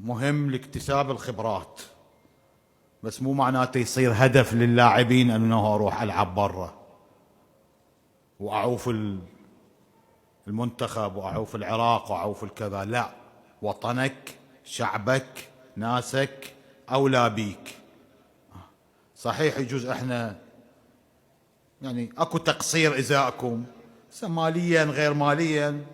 مهم لاكتساب الخبرات، بس مو معناته يصير هدف للاعبين انه اروح العب برا واعوف المنتخب واعوف العراق واعوف الكذا. لا، وطنك، شعبك، ناسك اولى بيك. صحيح يجوز احنا يعني اكو تقصير ازاءكم ماليا غير ماليا،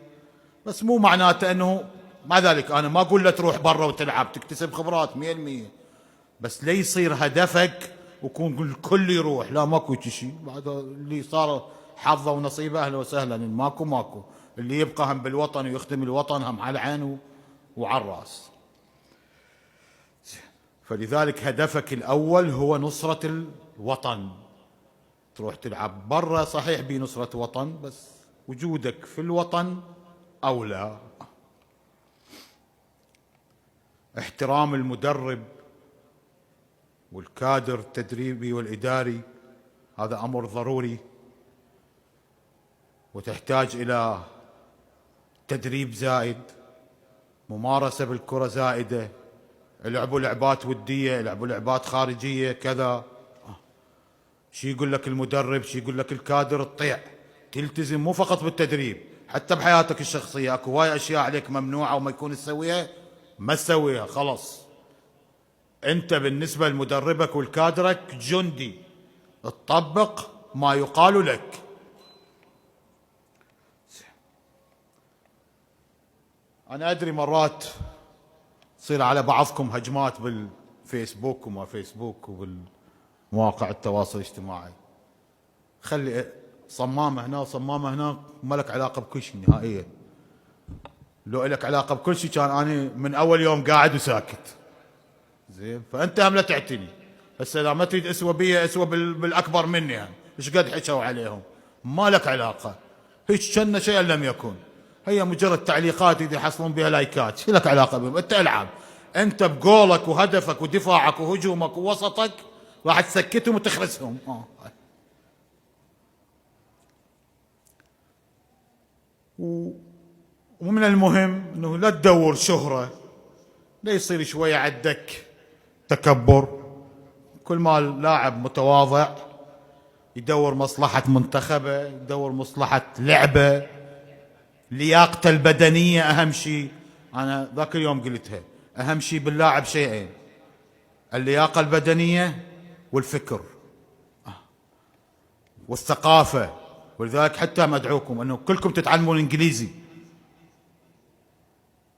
بس مو معناته انه، مع ذلك انا ما اقول له تروح برا وتلعب تكتسب خبرات 100%، بس لا يصير هدفك ويكون الكل يروح. لا، ماكو شيء بعد اللي صار حظه ونصيبه اهلا وسهلا، ماكو اللي يبقى هم بالوطن ويخدم الوطن هم على العين وعلى الراس. فلذلك هدفك الاول هو نصرة الوطن. تروح تلعب برا صحيح بنصرة وطن، بس وجودك في الوطن اولى. احترام المدرب والكادر التدريبي والاداري هذا امر ضروري، وتحتاج الى تدريب زائد، ممارسه بالكره زائده، لعبوا لعبات وديه، لعبوا لعبات خارجيه كذا. شي يقول لك المدرب، شي يقول لك الكادر، تطيع تلتزم مو فقط بالتدريب، حتى بحياتك الشخصيه اكو هواي اشياء عليك ممنوعه وما يكون تسويها ما تسويها خلص. انت بالنسبه لمدربك والكادرك جندي، تطبق ما يقال لك. انا ادري مرات تصير على بعضكم هجمات بالفيسبوك وما فيسبوك وبالمواقع التواصل الاجتماعي، خلي صمامه هنا وصمامه هنا، ما لك علاقه بكل شيء نهائيا. لو لك علاقه بكل شيء كان انا من اول يوم قاعد وساكت. زين، فانت هم لا تعتني. هسه اذا ما تريد اسوى بي اسوى بالاكبر مني، يعني ايش قد حكوا عليهم، ما لك علاقه. هيك كنا شيئا لم يكن، هي مجرد تعليقات يحصلون بها لايكات، شو لك علاقه بهم؟ انت العب، انت بقولك وهدفك ودفاعك وهجومك ووسطك راح تسكتهم وتخرسهم. ومن المهم انه لا تدور شهره، لا يصير شويه عندك تكبر. كل ما اللاعب متواضع يدور مصلحة منتخبه، يدور مصلحة لعبه، لياقته البدنية أهم شيء. أنا ذاك اليوم قلتها، أهم شيء باللاعب شيئين: اللياقة البدنية والفكر والثقافة. ولذلك حتى مدعوكم أنه كلكم تتعلمون إنجليزي،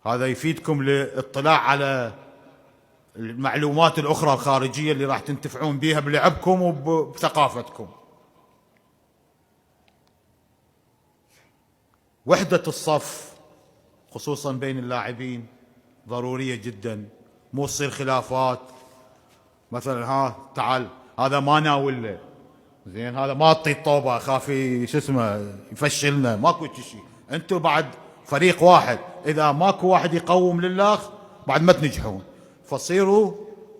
هذا يفيدكم للاطلاع على المعلومات الأخرى الخارجية اللي راح تنتفعون بها بلعبكم وبثقافتكم. وحدة الصف خصوصا بين اللاعبين ضرورية جدا، مو تصير خلافات. مثلا ها تعال هذا ما ناوله، زين هذا ما اعطي الطوبة اخاف شو اسمه يفشلنا، ماكو شيء. انتم بعد فريق واحد، اذا ماكو واحد يقوم لله بعد ما تنجحون، فصيروا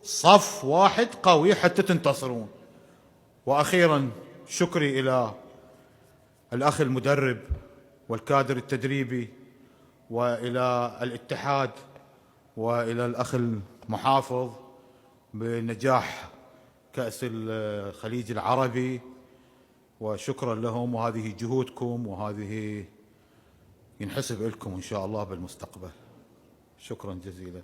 صف واحد قوي حتى تنتصرون. واخيرا شكري الى الاخ المدرب والكادر التدريبي، والى الاتحاد، والى الاخ المحافظ بنجاح كأس الخليج العربي، وشكرا لهم. وهذه جهودكم وهذه ينحسب لكم ان شاء الله بالمستقبل. شكرا جزيلا.